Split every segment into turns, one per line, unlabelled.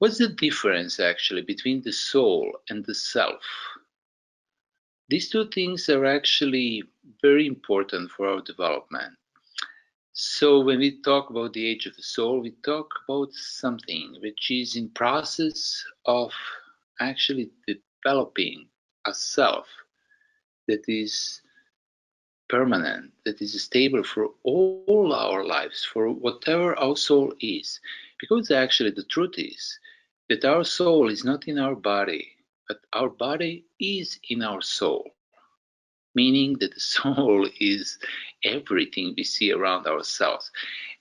What's the difference actually between the soul and the self? These two things are actually very important for our development. So when we talk about the age of the soul, we talk about something which is in process of actually developing a self that is permanent, that is stable for all our lives, for whatever our soul is. Because actually the truth is that our soul is not in our body, but our body is in our soul. Meaning that the soul is everything we see around ourselves.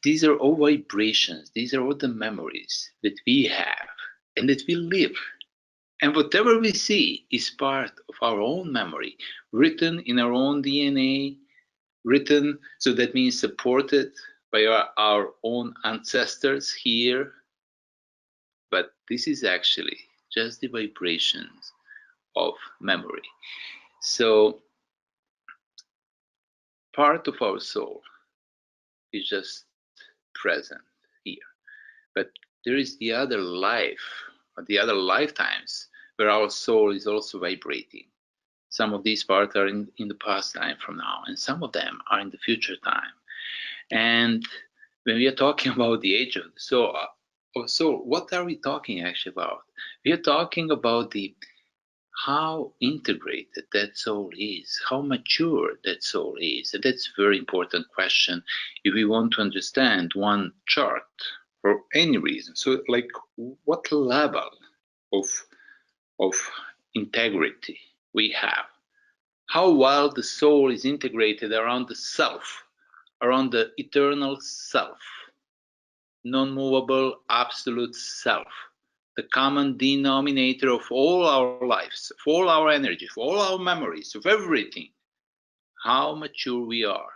These are all vibrations, these are all the memories that we have and that we live. And whatever we see is part of our own memory, written in our own DNA, written, so that means supported by our own ancestors here. But this is actually just the vibrations of memory. So part of our soul is just present here. But there is the other life, or the other lifetimes, where our soul is also vibrating. Some of these parts are in the past time from now, and some of them are in the future time. And when we are talking about the age of the soul, what are we talking actually about? We are talking about how integrated that soul is, how mature that soul is. And that's a very important question if we want to understand one chart for any reason. So like what level of integrity we have, how well the soul is integrated around the self, around the eternal self, non-movable absolute self, the common denominator of all our lives, of all our energy, of all our memories, of everything, how mature we are.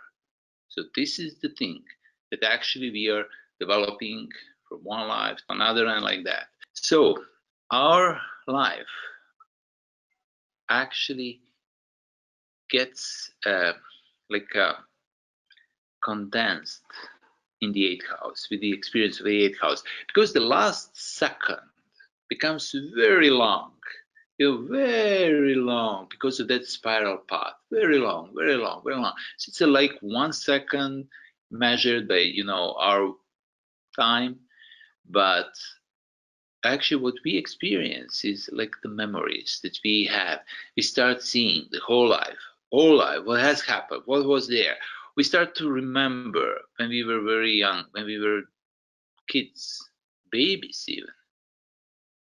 So this is the thing that actually we are developing from one life to another and like that. So our life actually gets condensed in the eighth house with the experience of the eighth house, because the last second becomes very long, very long, because of that spiral path, very long, very long, very long. So it's like 1 second measured by our time, but actually what we experience is like the memories that we have. We start seeing the whole life, what has happened, what was there. We start to remember when we were very young, when we were kids, babies even.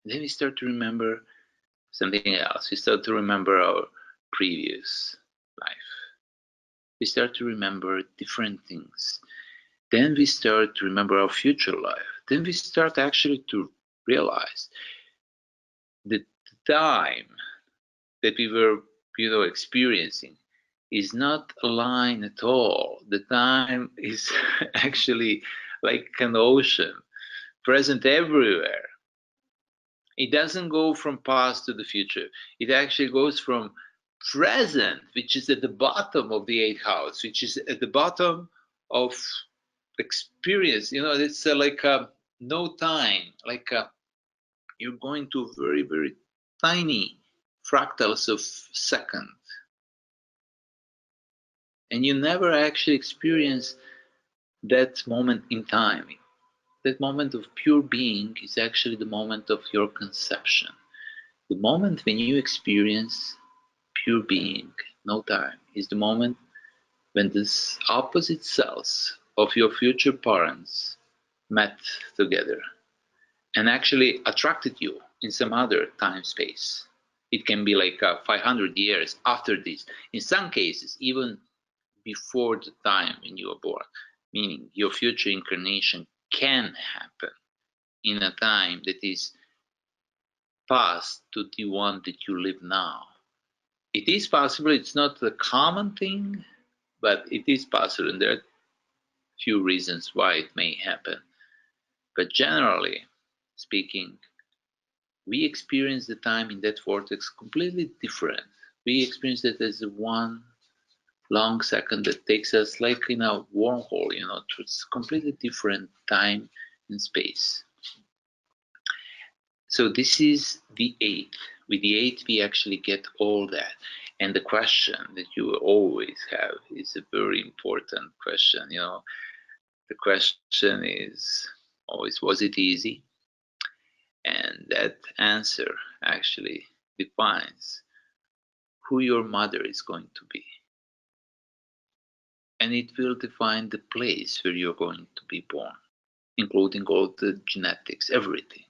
Then we start to remember something else. We start to remember our previous life. We start to remember different things. Then we start to remember our future life. Then we start actually to realize that the time that we were experiencing is not aligned at all. The time is actually like an ocean, present everywhere. It doesn't go from past to the future. It actually goes from present, which is at the bottom of the eighth house, which is at the bottom of experience. It's like no time, like you're going to very, very tiny fractals of second. And you never actually experience that moment in time. That moment of pure being is actually the moment of your conception. The moment when you experience pure being, no time, is the moment when this opposite cells of your future parents met together and actually attracted you in some other time space. It can be like 500 years after this. In some cases, even before the time when you were born, meaning your future incarnation can happen in a time that is past to the one that you live now. It is possible. It's not a common thing, but it is possible, and there are few reasons why it may happen. But generally speaking, we experience the time in that vortex completely different. We experience it as one long second that takes us like in a wormhole, to a completely different time and space. So this is the eighth. With the eighth, we actually get all that. And the question that you always have is a very important question. The question is always, was it easy? And that answer actually defines who your mother is going to be. And it will define the place where you're going to be born, including all the genetics, everything.